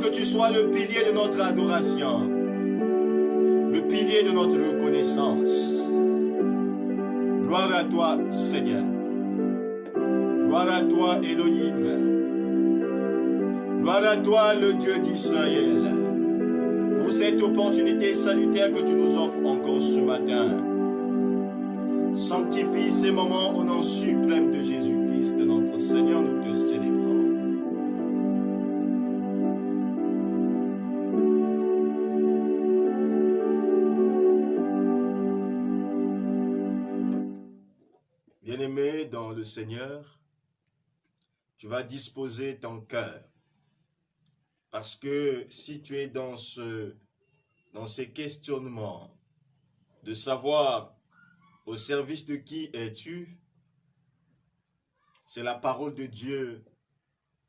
que tu sois le pilier de notre adoration, le pilier de notre reconnaissance. Gloire à toi, Seigneur. Gloire à toi, Elohim. Gloire à toi, le Dieu d'Israël, pour cette opportunité salutaire que tu nous offres encore ce matin. Sanctifie ces moments au nom suprême de Jésus-Christ, notre Seigneur, nous te célébrons. Bien-aimé dans le Seigneur, tu vas disposer ton cœur. Parce que si tu es dans ces questionnements de savoir au service de qui es-tu, c'est la parole de Dieu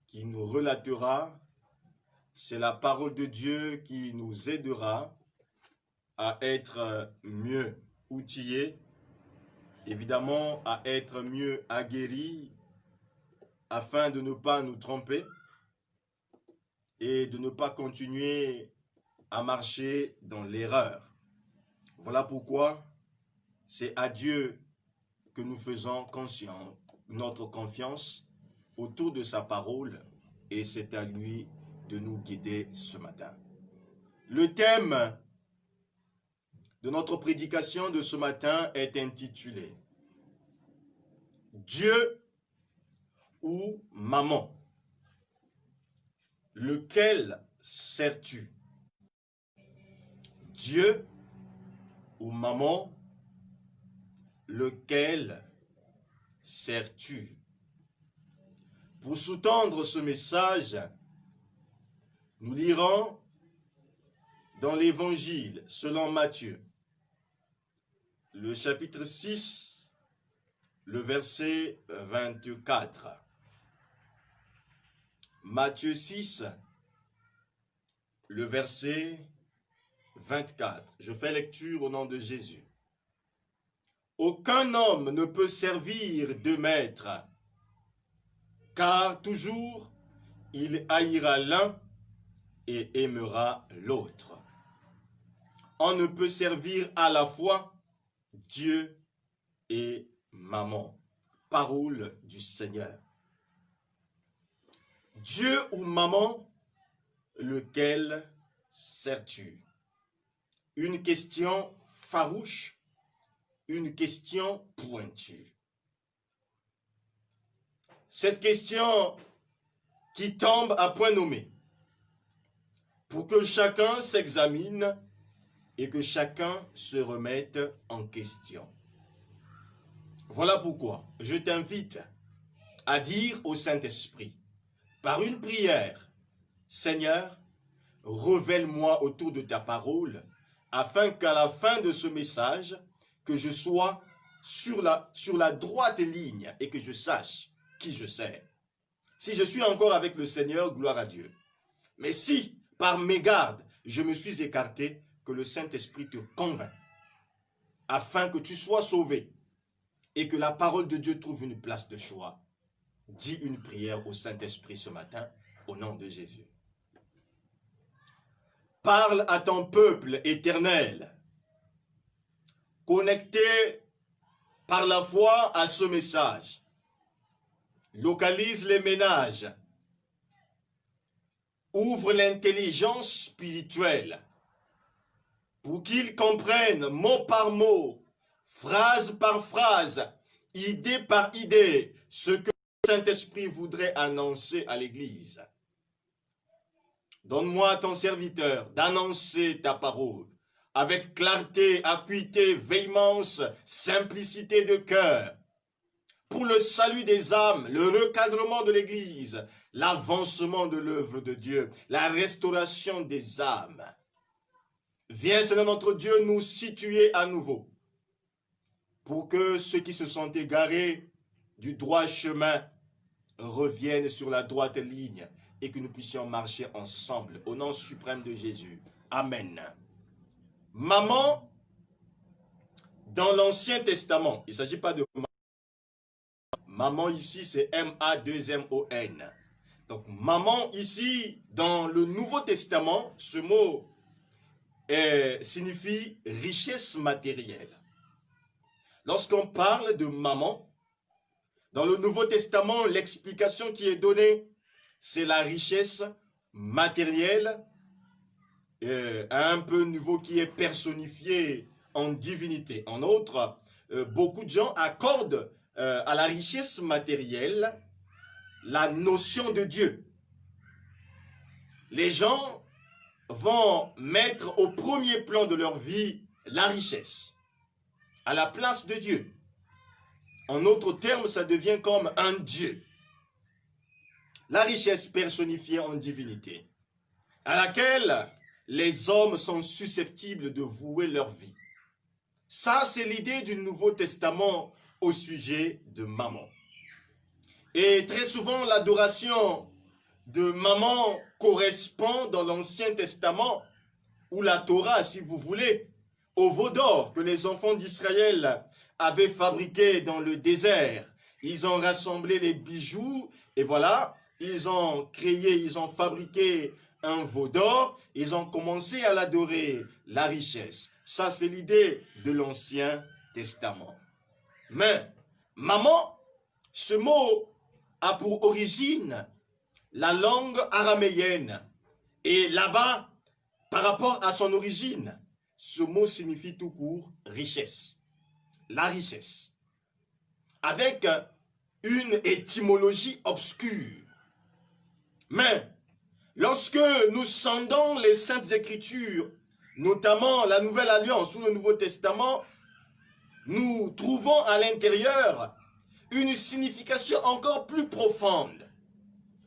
qui nous relatera, c'est la parole de Dieu qui nous aidera à être mieux outillés, évidemment à être mieux aguerris, afin de ne pas nous tromper et de ne pas continuer à marcher dans l'erreur. Voilà pourquoi c'est à Dieu que nous faisons notre confiance autour de sa parole, et c'est à lui de nous guider ce matin. Le thème de notre prédication de ce matin est intitulé « Dieu ou maman, lequel sers-tu » Dieu ou maman, lequel sers-tu? Pour sous-tendre ce message, nous lirons dans l'Évangile selon Matthieu, le chapitre 6, le verset 24. Matthieu 6, le verset 24. Je fais lecture au nom de Jésus. Aucun homme ne peut servir deux maîtres, car toujours il haïra l'un et aimera l'autre. On ne peut servir à la fois Dieu et maman. Parole du Seigneur. Dieu ou maman, lequel sers-tu? Une question farouche, une question pointue. Cette question qui tombe à point nommé pour que chacun s'examine et que chacun se remette en question. Voilà pourquoi je t'invite à dire au Saint-Esprit, par une prière, Seigneur, révèle-moi autour de ta parole, afin qu'à la fin de ce message, que je sois sur la droite ligne et que je sache qui je sers. Si je suis encore avec le Seigneur, gloire à Dieu. Mais si, par mégarde, je me suis écarté, que le Saint-Esprit te convainc, afin que tu sois sauvé et que la parole de Dieu trouve une place de choix. Dis une prière au Saint-Esprit ce matin, au nom de Jésus. Parle à ton peuple éternel, connecté par la foi à ce message. Localise les ménages. Ouvre l'intelligence spirituelle pour qu'ils comprennent mot par mot, phrase par phrase, idée par idée, ce que le Saint-Esprit voudrait annoncer à l'Église. Donne-moi à ton serviteur d'annoncer ta parole avec clarté, acuité, véhémence, simplicité de cœur, pour le salut des âmes, le recadrement de l'Église, l'avancement de l'œuvre de Dieu, la restauration des âmes. Viens, Seigneur notre Dieu, nous situer à nouveau, pour que ceux qui se sont égarés du droit chemin reviennent sur la droite ligne et que nous puissions marcher ensemble au nom suprême de Jésus. Amen. Maman, dans l'Ancien Testament, il ne s'agit pas de maman ici, c'est M-A-2-M-O-N. Donc, maman, ici, dans le Nouveau Testament, ce mot signifie richesse matérielle. Lorsqu'on parle de maman, dans le Nouveau Testament, l'explication qui est donnée, c'est la richesse matérielle, à un peu niveau qui est personnifiée en divinité. En outre, beaucoup de gens accordent à la richesse matérielle la notion de Dieu. Les gens vont mettre au premier plan de leur vie la richesse, à la place de Dieu. En d'autres termes, ça devient comme un Dieu. La richesse personnifiée en divinité, à laquelle les hommes sont susceptibles de vouer leur vie. Ça, c'est l'idée du Nouveau Testament au sujet de maman. Et très souvent, l'adoration de maman correspond dans l'Ancien Testament, ou la Torah, si vous voulez, au veau d'or que les enfants d'Israël avaient fabriqué dans le désert. Ils ont rassemblé les bijoux et voilà, ils ont fabriqué un veau d'or, ils ont commencé à l'adorer, la richesse. Ça, c'est l'idée de l'Ancien Testament. Mais, maman, ce mot a pour origine la langue araméenne. Et là-bas, par rapport à son origine, ce mot signifie tout court richesse. La richesse. Avec une étymologie obscure. Mais, lorsque nous sondons les Saintes Écritures, notamment la Nouvelle Alliance ou le Nouveau Testament, nous trouvons à l'intérieur une signification encore plus profonde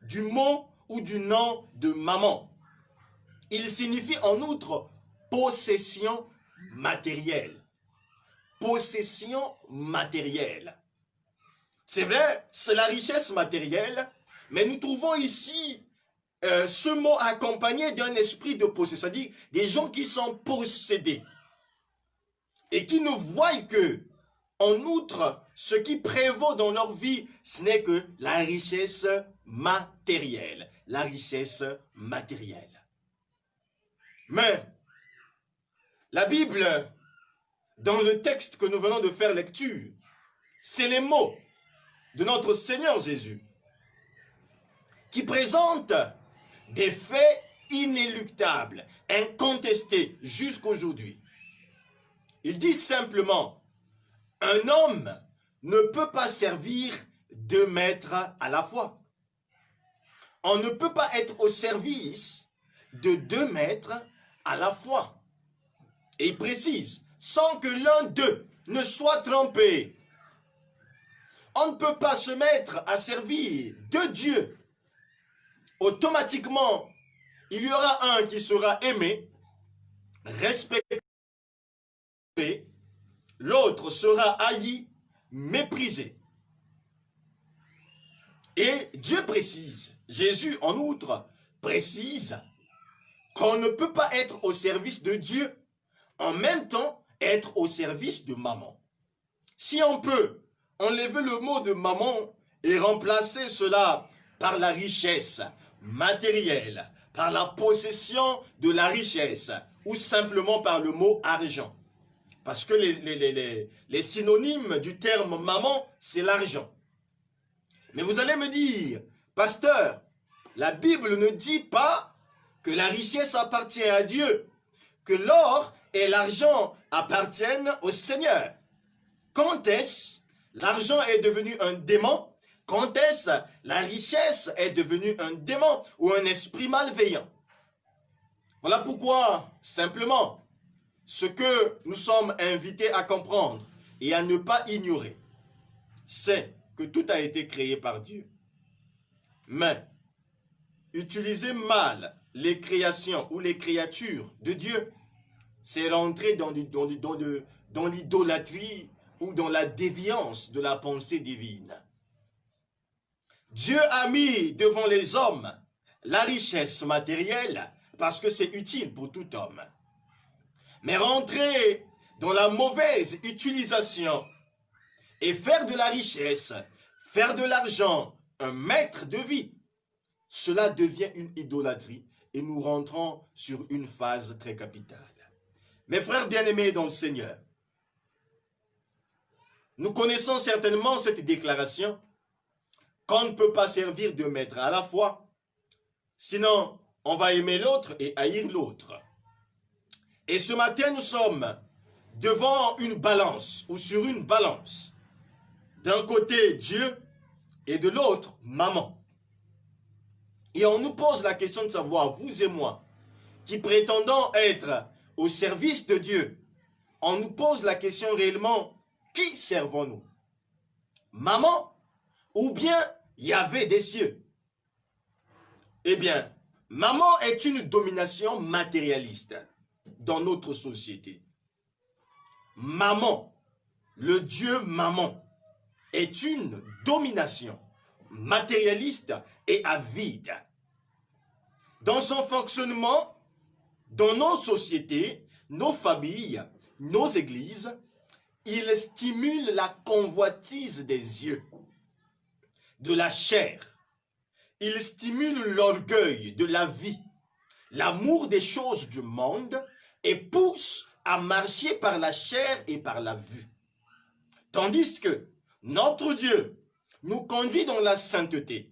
du mot ou du nom de maman. Il signifie en outre possession matérielle. Possession matérielle. C'est vrai, c'est la richesse matérielle, mais nous trouvons ici ce mot accompagné d'un esprit de possession, c'est-à-dire des gens qui sont possédés et qui ne voient que, en outre, ce qui prévaut dans leur vie, ce n'est que la richesse matérielle. La richesse matérielle. Mais, la Bible, dans le texte que nous venons de faire lecture, c'est les mots de notre Seigneur Jésus qui présentent des faits inéluctables, incontestés jusqu'aujourd'hui. Il dit simplement, un homme ne peut pas servir deux maîtres à la fois. On ne peut pas être au service de deux maîtres à la fois. Et il précise, sans que l'un d'eux ne soit trompé. On ne peut pas se mettre à servir de Dieu. Automatiquement, il y aura un qui sera aimé, respecté, l'autre sera haï, méprisé. Et Dieu précise, Jésus en outre précise qu'on ne peut pas être au service de Dieu, en même temps être au service de maman. Si on peut enlever le mot de maman et remplacer cela par la richesse matérielle, par la possession de la richesse, ou simplement par le mot argent. Parce que les synonymes du terme maman, c'est l'argent. Mais vous allez me dire, pasteur, la Bible ne dit pas que la richesse appartient à Dieu, que l'or et l'argent appartiennent au Seigneur. Quand est-ce l'argent est devenu un démon? Quand est-ce la richesse est devenue un démon ou un esprit malveillant? Voilà pourquoi, simplement, ce que nous sommes invités à comprendre et à ne pas ignorer, c'est que tout a été créé par Dieu. Mais, utiliser mal les créations ou les créatures de Dieu, c'est rentrer dans l'idolâtrie ou dans la déviance de la pensée divine. Dieu a mis devant les hommes la richesse matérielle parce que c'est utile pour tout homme. Mais rentrer dans la mauvaise utilisation et faire de la richesse, faire de l'argent un maître de vie, cela devient une idolâtrie et nous rentrons sur une phase très capitale. Mes frères bien-aimés dans le Seigneur, nous connaissons certainement cette déclaration qu'on ne peut pas servir deux maîtres à la fois, sinon on va aimer l'autre et haïr l'autre. Et ce matin, nous sommes devant une balance ou sur une balance. D'un côté, Dieu et de l'autre, maman. Et on nous pose la question de savoir, vous et moi, qui prétendons être au service de Dieu, on nous pose la question réellement, qui servons-nous? Maman ou bien Yahvé des cieux? Eh bien, maman est une domination matérialiste dans notre société. Maman, le Dieu maman, est une domination matérialiste et avide. Dans son fonctionnement, dans nos sociétés, nos familles, nos églises, il stimule la convoitise des yeux, de la chair. Il stimule l'orgueil de la vie, l'amour des choses du monde et pousse à marcher par la chair et par la vue. Tandis que notre Dieu nous conduit dans la sainteté,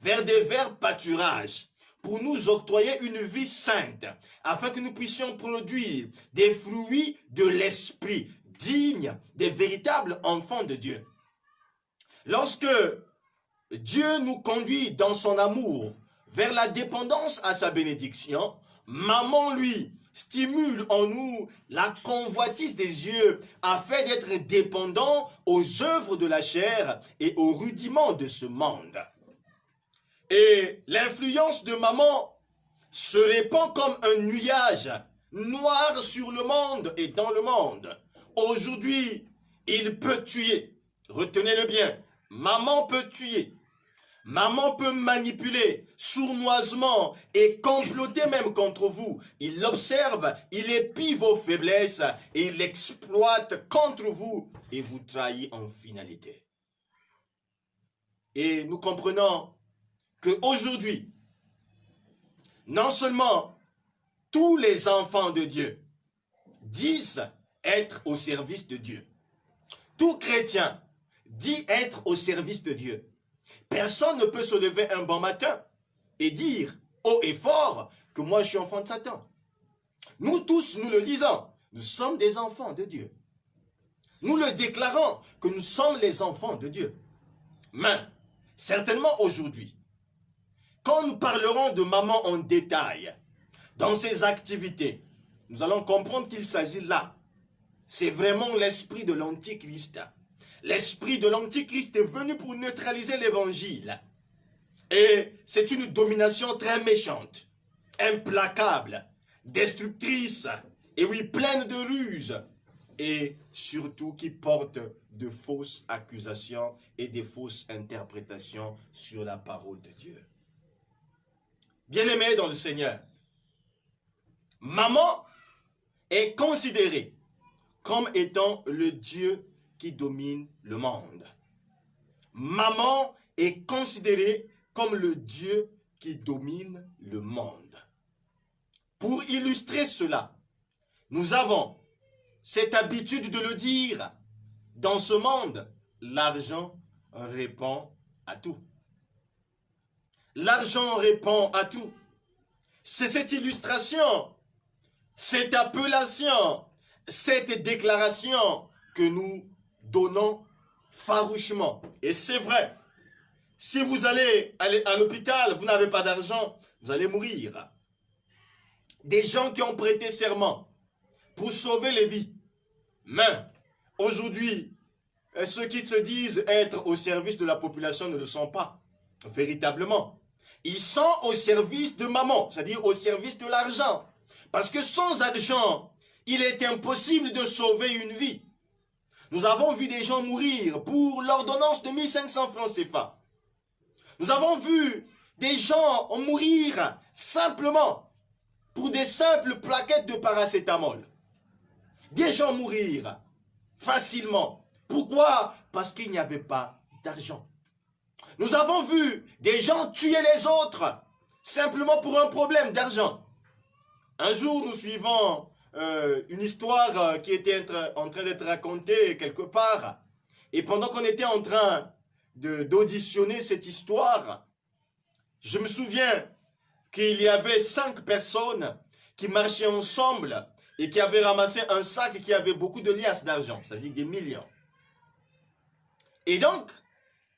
vers des verts pâturages, pour nous octroyer une vie sainte, afin que nous puissions produire des fruits de l'esprit, dignes des véritables enfants de Dieu. Lorsque Dieu nous conduit dans son amour vers la dépendance à sa bénédiction, maman, lui, stimule en nous la convoitise des yeux afin d'être dépendant aux œuvres de la chair et aux rudiments de ce monde. Et l'influence de maman se répand comme un nuage noir sur le monde et dans le monde. Aujourd'hui, il peut tuer. Retenez-le bien. Maman peut tuer. Maman peut manipuler sournoisement et comploter même contre vous. Il observe, il épie vos faiblesses et il exploite contre vous et vous trahit en finalité. Et nous comprenons qu'aujourd'hui, non seulement tous les enfants de Dieu disent être au service de Dieu. Tout chrétien dit être au service de Dieu. Personne ne peut se lever un bon matin et dire haut et fort que moi je suis enfant de Satan. Nous tous, nous le disons, nous sommes des enfants de Dieu. Nous le déclarons que nous sommes les enfants de Dieu. Mais, certainement aujourd'hui, quand nous parlerons de maman en détail, dans ses activités, nous allons comprendre qu'il s'agit là. C'est vraiment l'esprit de l'Antichrist. L'esprit de l'Antichrist est venu pour neutraliser l'évangile. Et c'est une domination très méchante, implacable, destructrice, et oui, pleine de ruses, et surtout qui porte de fausses accusations et des fausses interprétations sur la parole de Dieu. Bien-aimés dans le Seigneur, maman est considérée comme étant le Dieu qui domine le monde. Maman est considérée comme le Dieu qui domine le monde. Pour illustrer cela, nous avons cette habitude de le dire. Dans ce monde, l'argent répond à tout. L'argent répond à tout. C'est cette illustration, cette appellation, cette déclaration que nous donnons farouchement. Et c'est vrai, si vous allez à l'hôpital, vous n'avez pas d'argent, vous allez mourir. Des gens qui ont prêté serment pour sauver les vies. Mais aujourd'hui, ceux qui se disent être au service de la population ne le sont pas, véritablement. Ils sont au service de maman, c'est-à-dire au service de l'argent. Parce que sans argent, il est impossible de sauver une vie. Nous avons vu des gens mourir pour l'ordonnance de 1500 francs CFA. Nous avons vu des gens mourir simplement pour des simples plaquettes de paracétamol. Des gens mourir facilement. Pourquoi? Parce qu'il n'y avait pas d'argent. Nous avons vu des gens tuer les autres simplement pour un problème d'argent. Un jour, nous suivons une histoire qui était en train d'être racontée quelque part. Et pendant qu'on était en train d'auditionner cette histoire, je me souviens qu'il y avait 5 personnes qui marchaient ensemble et qui avaient ramassé un sac qui avait beaucoup de liasses d'argent, c'est-à-dire des millions. Et donc,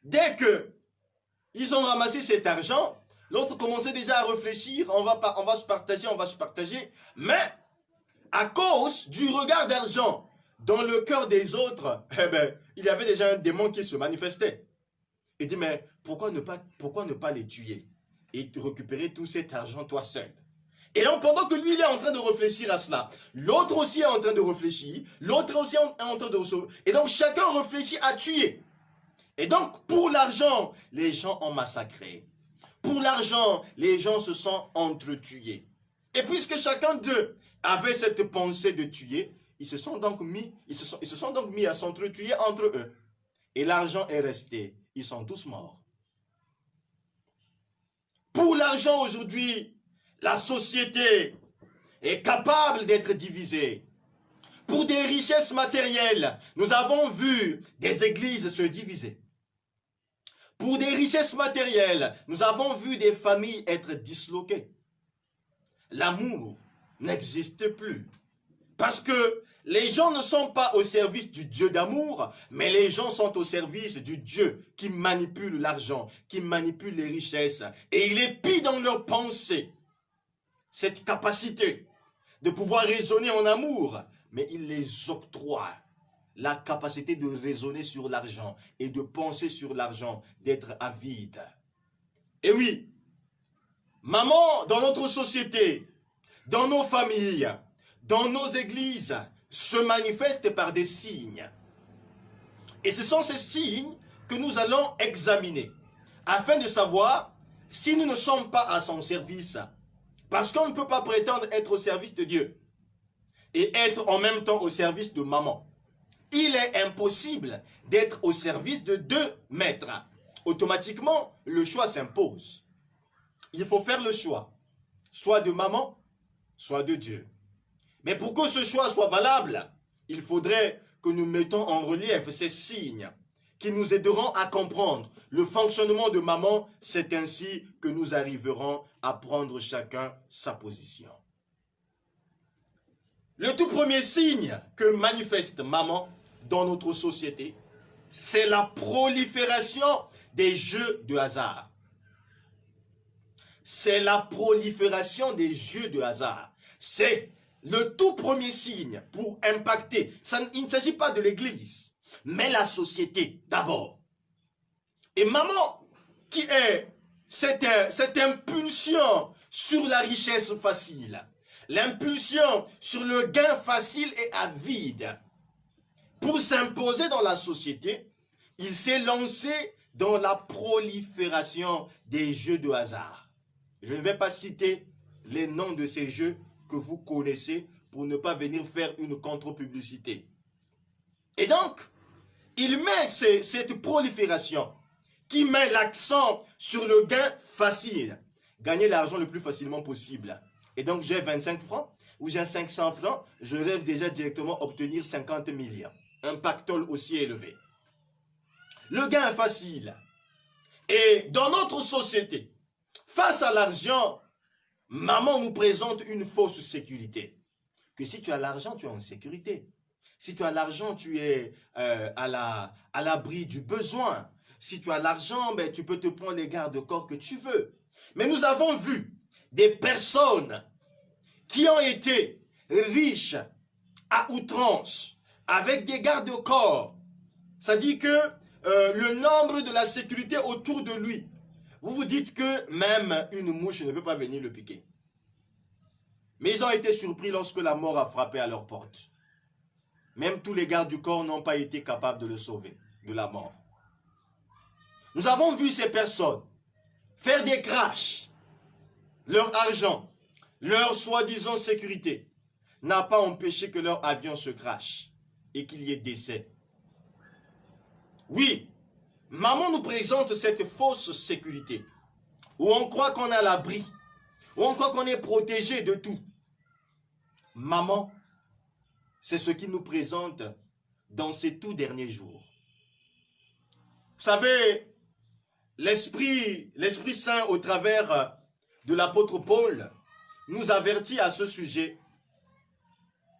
dès qu'ils ont ramassé cet argent, l'autre commençait déjà à réfléchir, on va se partager, mais à cause du regard d'argent dans le cœur des autres, eh ben, il y avait déjà un démon qui se manifestait. Il dit, mais pourquoi ne pas les tuer et récupérer tout cet argent toi seul? Et donc, pendant que lui, il est en train de réfléchir à cela, l'autre aussi est en train de réfléchir, l'autre aussi est en train de recevoir. Et donc, chacun réfléchit à tuer. Et donc, pour l'argent, les gens ont massacré. Pour l'argent, les gens se sont entretués. Et puisque chacun d'eux avait cette pensée de tuer, ils se sont donc mis à s'entretuer entre eux. Et l'argent est resté. Ils sont tous morts. Pour l'argent aujourd'hui, la société est capable d'être divisée. Pour des richesses matérielles, nous avons vu des églises se diviser. Pour des richesses matérielles, nous avons vu des familles être disloquées. L'amour n'existe plus. Parce que les gens ne sont pas au service du Dieu d'amour, mais les gens sont au service du Dieu qui manipule l'argent, qui manipule les richesses. Et il épie dans leurs pensées cette capacité de pouvoir raisonner en amour, mais il les octroie la capacité de raisonner sur l'argent et de penser sur l'argent, d'être avide. Et oui, maman, dans notre société, dans nos familles, dans nos églises, se manifeste par des signes. Et ce sont ces signes que nous allons examiner, afin de savoir si nous ne sommes pas à son service. Parce qu'on ne peut pas prétendre être au service de Dieu et être en même temps au service de maman. Il est impossible d'être au service de 2 maîtres. Automatiquement, le choix s'impose. Il faut faire le choix, soit de maman, soit de Dieu. Mais pour que ce choix soit valable, il faudrait que nous mettons en relief ces signes qui nous aideront à comprendre le fonctionnement de maman. C'est ainsi que nous arriverons à prendre chacun sa position. Le tout premier signe que manifeste maman dans notre société, c'est la prolifération des jeux de hasard. C'est la prolifération des jeux de hasard. C'est le tout premier signe pour impacter. Il ne s'agit pas de l'église, mais la société d'abord. Et maman, qui est cette impulsion sur la richesse facile, l'impulsion sur le gain facile et avide, pour s'imposer dans la société, il s'est lancé dans la prolifération des jeux de hasard. Je ne vais pas citer les noms de ces jeux que vous connaissez pour ne pas venir faire une contre-publicité. Et donc, il met cette prolifération qui met l'accent sur le gain facile. Gagner l'argent le plus facilement possible. Et donc, j'ai 25 francs ou j'ai 500 francs, je rêve déjà directement obtenir 50 millions. Un pactole aussi élevé. Le gain facile. Et dans notre société, face à l'argent, maman nous présente une fausse sécurité. Que si tu as l'argent, tu es en sécurité. Si tu as l'argent, tu es à l'abri du besoin. Si tu as l'argent, ben, tu peux te prendre les garde-corps que tu veux. Mais nous avons vu des personnes qui ont été riches à outrance, avec des garde-corps. Ça dit que le nombre de la sécurité autour de lui, vous vous dites que même une mouche ne peut pas venir le piquer. Mais ils ont été surpris lorsque la mort a frappé à leur porte. Même tous les gardes du corps n'ont pas été capables de le sauver de la mort. Nous avons vu ces personnes faire des crashs. Leur argent, leur soi-disant sécurité n'a pas empêché que leur avion se crache et qu'il y ait décès. Oui, Maman nous présente cette fausse sécurité, où on croit qu'on est à l'abri, où on croit qu'on est protégé de tout. Maman, c'est ce qu'il nous présente dans ces tout derniers jours. Vous savez, l'Esprit Saint, au travers de l'apôtre Paul, nous avertit à ce sujet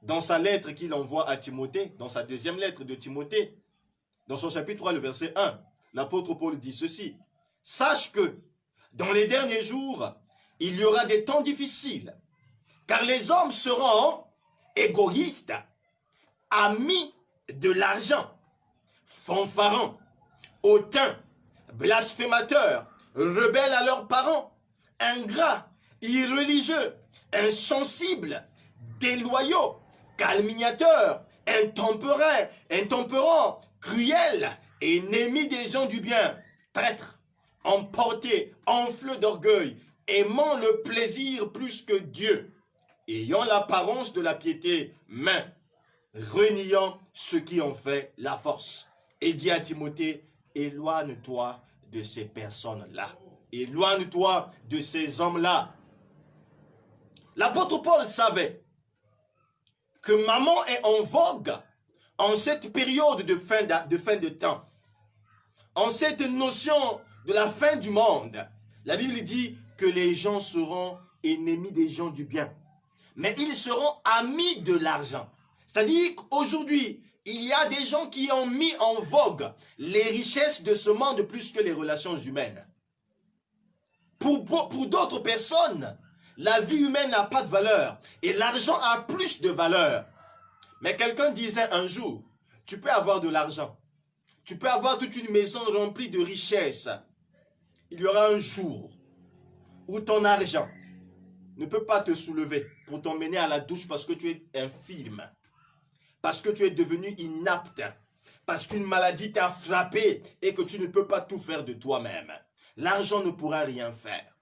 dans sa lettre qu'il envoie à Timothée, dans sa deuxième lettre de Timothée, dans son chapitre 3, le verset 1. L'apôtre Paul dit ceci: « Sache que dans les derniers jours, il y aura des temps difficiles, car les hommes seront égoïstes, amis de l'argent, fanfarons, hautains, blasphémateurs, rebelles à leurs parents, ingrats, irreligieux, insensibles, déloyaux, calomniateurs, intempérants, cruels, ennemis des gens du bien, traîtres, emportés, enflés d'orgueil, aimant le plaisir plus que Dieu, ayant l'apparence de la piété, mais reniant ce qui en fait la force. Et dit à Timothée, éloigne-toi de ces personnes-là. Éloigne-toi de ces hommes-là. L'apôtre Paul savait que maman est en vogue en cette période de fin de temps. En cette notion de la fin du monde. La Bible dit que les gens seront ennemis des gens du bien. Mais ils seront amis de l'argent. C'est-à-dire qu'aujourd'hui, il y a des gens qui ont mis en vogue les richesses de ce monde plus que les relations humaines. Pour d'autres personnes, la vie humaine n'a pas de valeur et l'argent a plus de valeur. Mais quelqu'un disait un jour, tu peux avoir de l'argent, tu peux avoir toute une maison remplie de richesses. Il y aura un jour où ton argent ne peut pas te soulever pour t'emmener à la douche parce que tu es infirme, parce que tu es devenu inapte, parce qu'une maladie t'a frappé et que tu ne peux pas tout faire de toi-même. L'argent ne pourra rien faire.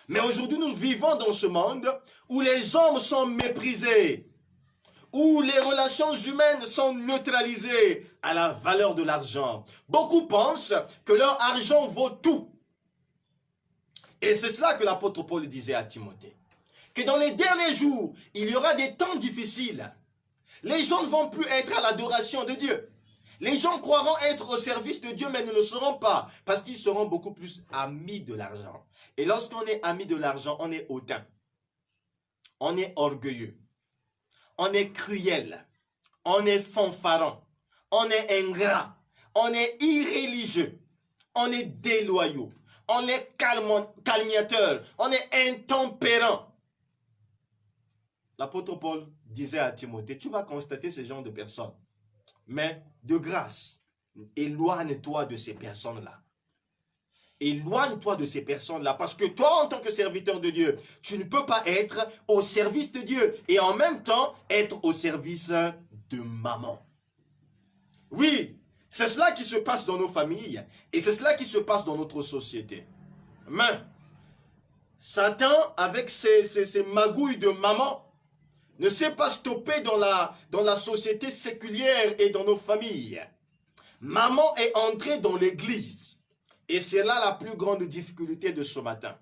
Mais aujourd'hui, nous vivons dans ce monde où les hommes sont méprisés, où les relations humaines sont neutralisées à la valeur de l'argent. Beaucoup pensent que leur argent vaut tout. Et c'est cela que l'apôtre Paul disait à Timothée. Que dans les derniers jours, il y aura des temps difficiles. Les gens ne vont plus être à l'adoration de Dieu. Les gens croiront être au service de Dieu, mais ne le seront pas, parce qu'ils seront beaucoup plus amis de l'argent. Et lorsqu'on est ami de l'argent, on est hautain, on est orgueilleux, on est cruel, on est fanfaron, on est ingrat, on est irréligieux, on est déloyaux, on est calomniateur, on est intempérant. L'apôtre Paul disait à Timothée, tu vas constater ce genre de personnes. Mais de grâce, éloigne-toi de ces personnes-là. Éloigne-toi de ces personnes-là. Parce que toi, en tant que serviteur de Dieu, tu ne peux pas être au service de Dieu. Et en même temps, être au service de maman. Oui, c'est cela qui se passe dans nos familles. Et c'est cela qui se passe dans notre société. Mais, Satan, avec ses magouilles de maman, ne sait pas stopper dans la société séculière et dans nos familles. Maman est entrée dans l'église. Et c'est là la plus grande difficulté de ce matin.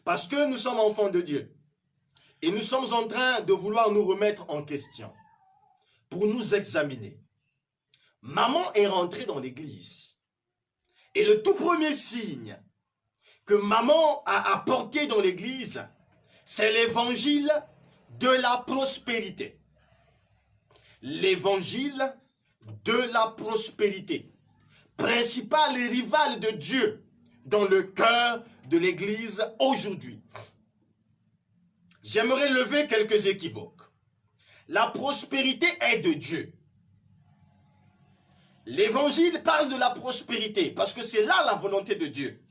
Parce que nous sommes enfants de Dieu. Et nous sommes en train de vouloir nous remettre en question. Pour nous examiner. Maman est rentrée dans l'église. Et le tout premier signe que maman a apporté dans l'église, c'est l'évangile de la prospérité. L'évangile de la prospérité. Principal rival de Dieu dans le cœur de l'église aujourd'hui. J'aimerais lever quelques équivoques. La prospérité est de Dieu. L'évangile parle de la prospérité parce que c'est là la volonté de Dieu.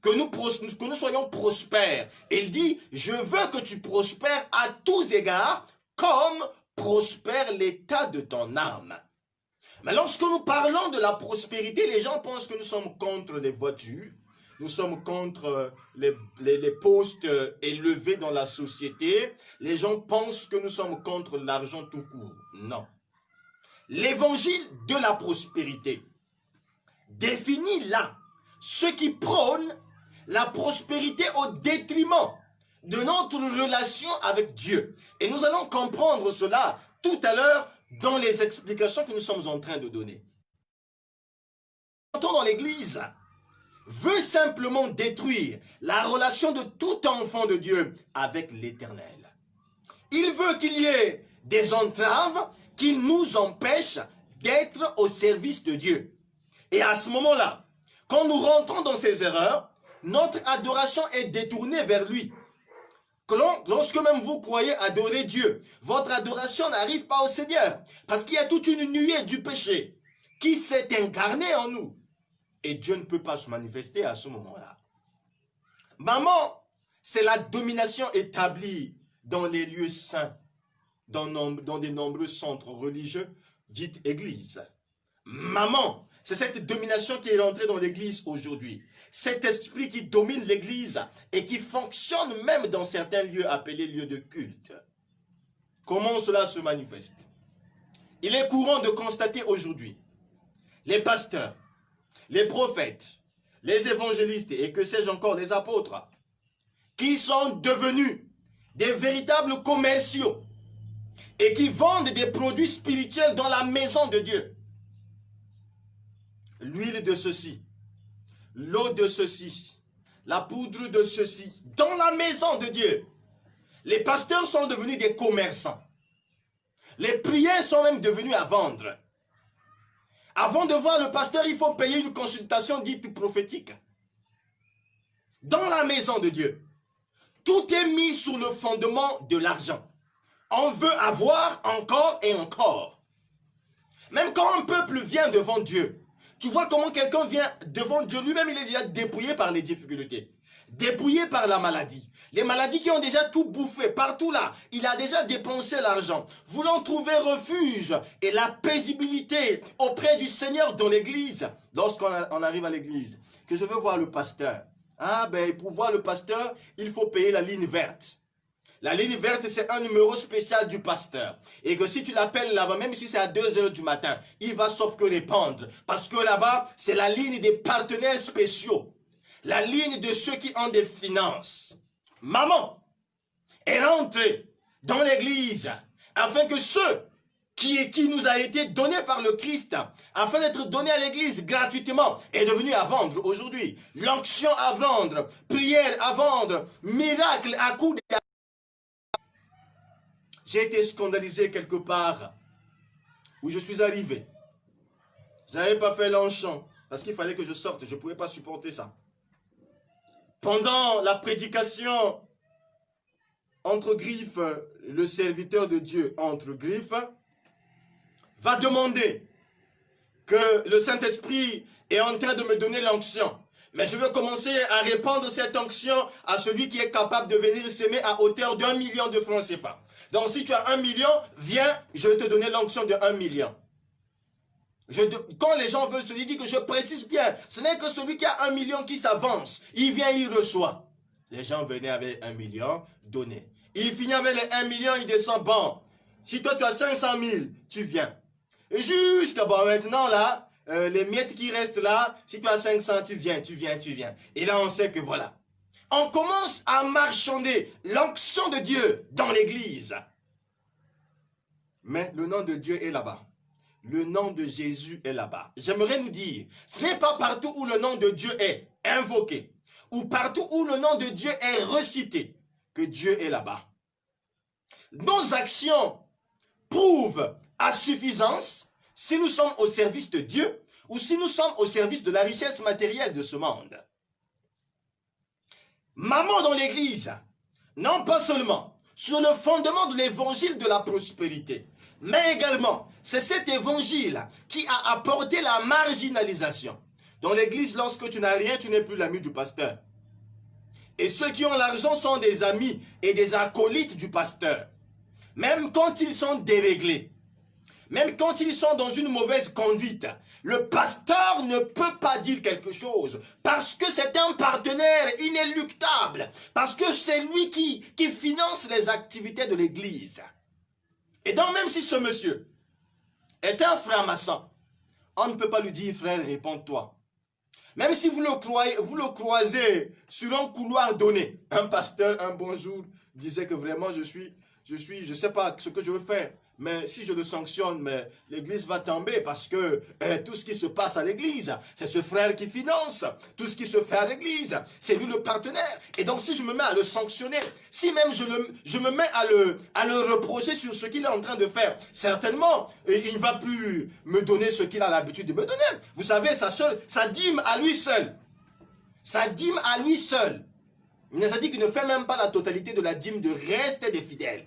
Que nous soyons prospères. Il dit, je veux que tu prospères à tous égards, comme prospère l'état de ton âme. Mais lorsque nous parlons de la prospérité, les gens pensent que nous sommes contre les voitures, nous sommes contre les postes élevés dans la société. Les gens pensent que nous sommes contre l'argent tout court. Non. L'évangile de la prospérité définit là ceux qui prônent la prospérité au détriment de notre relation avec Dieu. Et nous allons comprendre cela tout à l'heure dans les explications que nous sommes en train de donner. Dans l'Église, veut simplement détruire la relation de tout enfant de Dieu avec l'Éternel. Il veut qu'il y ait des entraves qui nous empêchent d'être au service de Dieu. Et à ce moment-là, quand nous rentrons dans ces erreurs, notre adoration est détournée vers lui. Lorsque même vous croyez adorer Dieu, votre adoration n'arrive pas au Seigneur. Parce qu'il y a toute une nuée du péché qui s'est incarnée en nous. Et Dieu ne peut pas se manifester à ce moment-là. Maman, c'est la domination établie dans les lieux saints, dans des nombreux centres religieux, dites églises. Maman, c'est cette domination qui est rentrée dans l'église aujourd'hui. Cet esprit qui domine l'église et qui fonctionne même dans certains lieux appelés lieux de culte. Comment cela se manifeste? Il est courant de constater aujourd'hui les pasteurs, les prophètes, les évangélistes et que sais-je encore, les apôtres, qui sont devenus des véritables commerciaux et qui vendent des produits spirituels dans la maison de Dieu. L'huile de ceci, l'eau de ceci, la poudre de ceci, dans la maison de Dieu. Les pasteurs sont devenus des commerçants. Les prières sont même devenues à vendre. Avant de voir le pasteur, il faut payer une consultation dite prophétique. Dans la maison de Dieu, tout est mis sur le fondement de l'argent. On veut avoir encore et encore. Même quand un peuple vient devant Dieu, tu vois comment quelqu'un vient devant Dieu, lui-même il est déjà dépouillé par les difficultés, dépouillé par la maladie. Les maladies qui ont déjà tout bouffé, partout là, il a déjà dépensé l'argent, voulant trouver refuge et la paisibilité auprès du Seigneur dans l'église. Lorsqu'on arrive à l'église, que je veux voir le pasteur. Ah ben pour voir le pasteur, il faut payer la ligne verte. La ligne verte, c'est un numéro spécial du pasteur. Et que si tu l'appelles là-bas, même si c'est à 2 h du matin, il va sauf que répondre. Parce que là-bas, c'est la ligne des partenaires spéciaux. La ligne de ceux qui ont des finances. Maman est rentrée dans l'église afin que ceux qui nous a été donné par le Christ, afin d'être donné à l'église gratuitement, est devenu à vendre aujourd'hui. L'onction à vendre, prière à vendre, miracle à coups de... J'ai été scandalisé quelque part où je suis arrivé. Je n'avais pas fait l'enchant parce qu'il fallait que je sorte. Je ne pouvais pas supporter ça. Pendant la prédication, entre griffes, le serviteur de Dieu, entre griffes, va demander que le Saint-Esprit est en train de me donner l'onction. Mais je veux commencer à répandre cette onction à celui qui est capable de venir s'aimer à hauteur d'1 million de francs CFA. Donc si tu as 1 million, viens, je vais te donner l'onction de 1 million. Quand les gens veulent, je lui dis que je précise bien, ce n'est que celui qui a 1 million qui s'avance. Il vient, il reçoit. Les gens venaient avec 1 million, donnaient. Il finit avec les 1 million, il descend, bon. Si toi tu as 500 000, tu viens. Et jusqu'à bon, maintenant là, les miettes qui restent là, si tu as 500, tu viens. Et là, on sait que voilà. On commence à marchander l'onction de Dieu dans l'église. Mais le nom de Dieu est là-bas. Le nom de Jésus est là-bas. J'aimerais nous dire, ce n'est pas partout où le nom de Dieu est invoqué, ou partout où le nom de Dieu est recité, que Dieu est là-bas. Nos actions prouvent à suffisance si nous sommes au service de Dieu ou si nous sommes au service de la richesse matérielle de ce monde. Maman dans l'église, non pas seulement sur le fondement de l'évangile de la prospérité, mais également, c'est cet évangile qui a apporté la marginalisation. Dans l'église, lorsque tu n'as rien, tu n'es plus l'ami du pasteur. Et ceux qui ont l'argent sont des amis et des acolytes du pasteur. Même quand ils sont déréglés, même quand ils sont dans une mauvaise conduite, le pasteur ne peut pas dire quelque chose parce que c'est un partenaire inéluctable, parce que c'est lui qui finance les activités de l'église. Et donc même si ce monsieur est un franc-maçon, on ne peut pas lui dire, frère, réponds-toi. Même si vous le croisez sur un couloir donné. Un pasteur, un bon jour, disait que vraiment je sais pas ce que je veux faire. Mais si je le sanctionne, mais l'église va tomber parce que tout ce qui se passe à l'église, c'est ce frère qui finance. Tout ce qui se fait à l'église, c'est lui le partenaire. Et donc si je me mets à le sanctionner, si même je me mets à le reprocher sur ce qu'il est en train de faire, certainement, il ne va plus me donner ce qu'il a l'habitude de me donner. Vous savez, sa dîme à lui seul. Sa dîme à lui seul. Il nous a dit qu'il ne fait même pas la totalité de la dîme de reste des fidèles.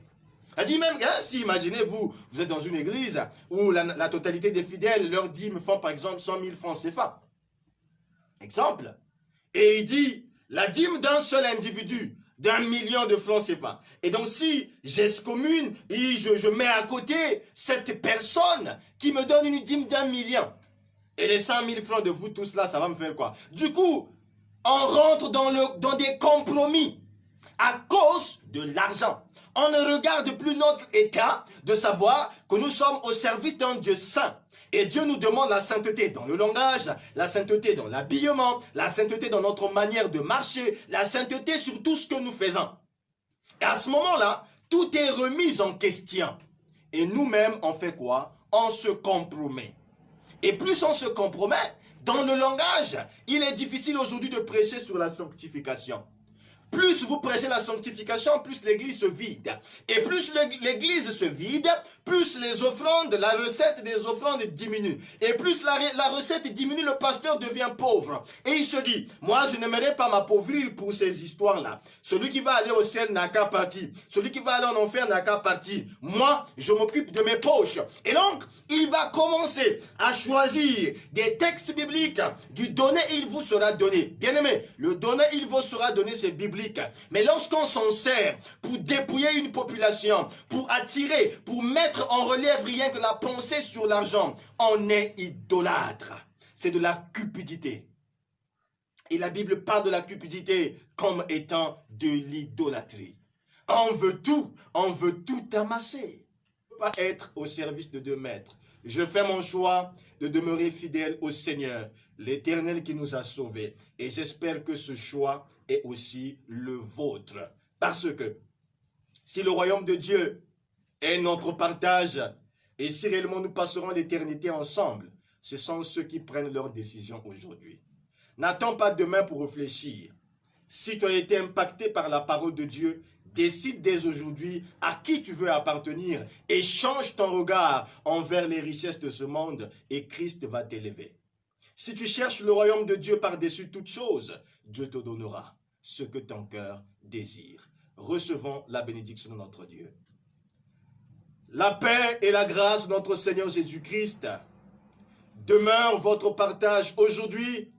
Elle dit même, si imaginez-vous, vous êtes dans une église où la totalité des fidèles, leurs dîmes font par exemple 100 000 francs CFA. Exemple. Et il dit, la dîme d'un seul individu, d'1 million de francs CFA. Et donc si j'excommune et je mets à côté cette personne qui me donne une dîme d'1 million, et les 100 000 francs de vous tous là, ça va me faire quoi? Du coup, on rentre dans des compromis à cause de l'argent. On ne regarde plus notre état de savoir que nous sommes au service d'un Dieu saint. Et Dieu nous demande la sainteté dans le langage, la sainteté dans l'habillement, la sainteté dans notre manière de marcher, la sainteté sur tout ce que nous faisons. Et à ce moment-là, tout est remis en question. Et nous-mêmes, on fait quoi? On se compromet. Et plus on se compromet, dans le langage, il est difficile aujourd'hui de prêcher sur la sanctification. Plus vous prêchez la sanctification, plus l'église se vide. Et plus l'église se vide, plus les offrandes, la recette des offrandes diminue. Et plus la recette diminue, le pasteur devient pauvre. Et il se dit, moi je n'aimerais pas m'appauvrir pour ces histoires-là. Celui qui va aller au ciel n'a qu'à partir. Celui qui va aller en enfer n'a qu'à partir. Moi, je m'occupe de mes poches. Et donc, il va commencer à choisir des textes bibliques. Du donné, il vous sera donné. Bien-aimé, le donné, il vous sera donné, c'est biblique. Mais lorsqu'on s'en sert pour dépouiller une population, pour attirer, pour mettre en relief rien que la pensée sur l'argent, on est idolâtre. C'est de la cupidité. Et la Bible parle de la cupidité comme étant de l'idolâtrie. On veut tout amasser. On ne peut pas être au service de 2 maîtres. Je fais mon choix de demeurer fidèle au Seigneur, l'Éternel qui nous a sauvés. Et j'espère que ce choix est aussi le vôtre. Parce que si le royaume de Dieu est notre partage, et si réellement nous passerons l'éternité ensemble, ce sont ceux qui prennent leurs décisions aujourd'hui. N'attends pas demain pour réfléchir. Si tu as été impacté par la parole de Dieu, décide dès aujourd'hui à qui tu veux appartenir et change ton regard envers les richesses de ce monde et Christ va t'élever. Si tu cherches le royaume de Dieu par-dessus toute chose, Dieu te donnera ce que ton cœur désire. Recevons la bénédiction de notre Dieu. La paix et la grâce de notre Seigneur Jésus-Christ demeure votre partage aujourd'hui,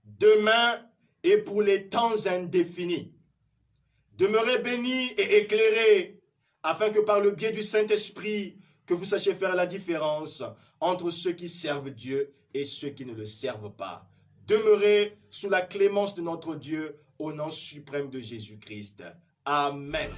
demain et pour les temps indéfinis. Demeurez bénis et éclairés, afin que par le biais du Saint-Esprit, que vous sachiez faire la différence entre ceux qui servent Dieu et ceux qui ne le servent pas. Demeurez sous la clémence de notre Dieu, au nom suprême de Jésus-Christ. Amen.